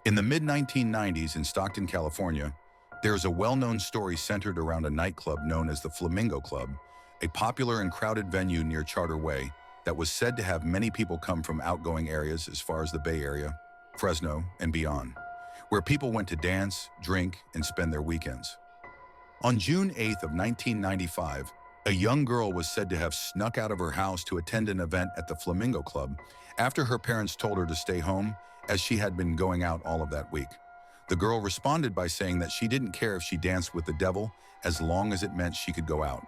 In the mid-1990s in Stockton, California, there is a well-known story centered around a nightclub known as the Flamingo Club, a popular and crowded venue near Charter Way that was said to have many people come from outgoing areas as far as the Bay Area, Fresno, and beyond, where people went to dance, drink, and spend their weekends. On June 8th of 1995, a young girl was said to have snuck out of her house to attend an event at the Flamingo Club after her parents told her to stay home as she had been going out all of that week. The girl responded by saying that she didn't care if she danced with the devil as long as it meant she could go out.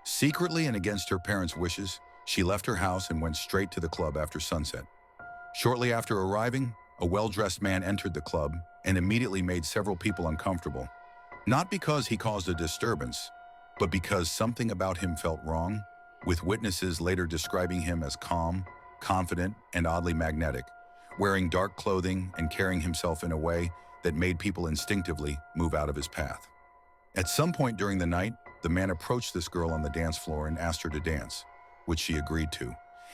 Secretly and against her parents' wishes, she left her house and went straight to the club after sunset. Shortly after arriving, a well-dressed man entered the club and immediately made several people uncomfortable. Not because he caused a disturbance, but because something about him felt wrong, with witnesses later describing him as calm, confident, and oddly magnetic, wearing dark clothing and carrying himself in a way that made people instinctively move out of his path. At some point during the night, the man approached this girl on the dance floor and asked her to dance, which she agreed to.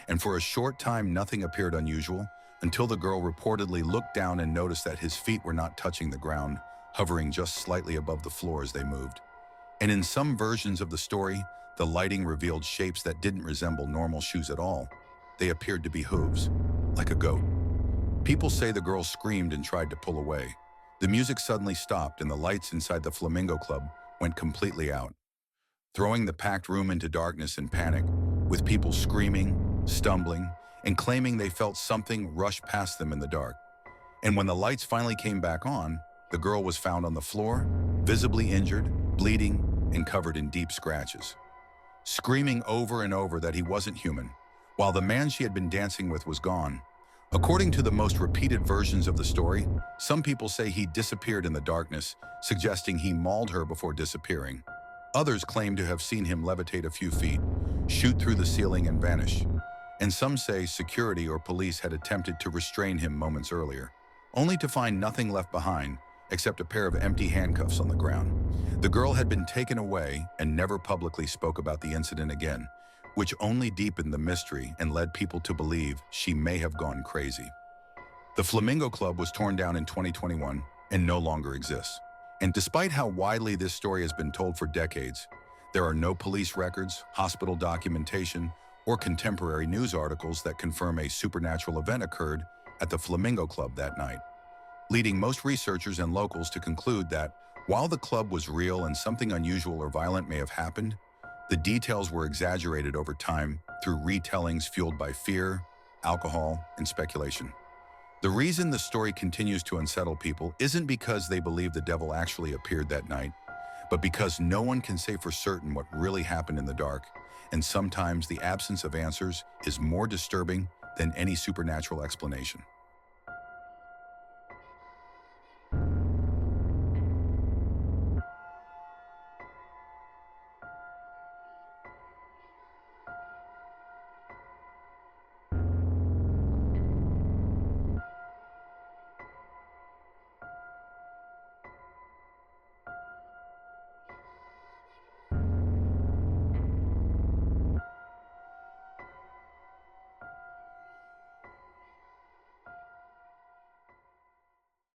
And for a short time, nothing appeared unusual until the girl reportedly looked down and noticed that his feet were not touching the ground, hovering just slightly above the floor as they moved. And in some versions of the story, the lighting revealed shapes that didn't resemble normal shoes at all. They appeared to be hooves, like a goat. People say the girl screamed and tried to pull away. The music suddenly stopped and the lights inside the Flamingo Club went completely out, throwing the packed room into darkness and panic, with people screaming, stumbling, and claiming they felt something rush past them in the dark. And when the lights finally came back on, the girl was found on the floor, visibly injured, bleeding, and covered in deep scratches, screaming over and over that he wasn't human, while the man she had been dancing with was gone. According to the most repeated versions of the story, some people say he disappeared in the darkness, suggesting he mauled her before disappearing. Others claim to have seen him levitate a few feet, shoot through the ceiling and vanish. And some say security or police had attempted to restrain him moments earlier, only to find nothing left behind except a pair of empty handcuffs on the ground. The girl had been taken away and never publicly spoke about the incident again, which only deepened the mystery and led people to believe she may have gone crazy. The Flamingo Club was torn down in 2021 and no longer exists. And despite how widely this story has been told for decades, there are no police records, hospital documentation, or contemporary news articles that confirm a supernatural event occurred at the Flamingo Club that night, leading most researchers and locals to conclude that while the club was real and something unusual or violent may have happened, the details were exaggerated over time through retellings fueled by fear, alcohol, and speculation. The reason the story continues to unsettle people isn't because they believe the devil actually appeared that night, but because no one can say for certain what really happened in the dark, and sometimes the absence of answers is more disturbing than any supernatural explanation.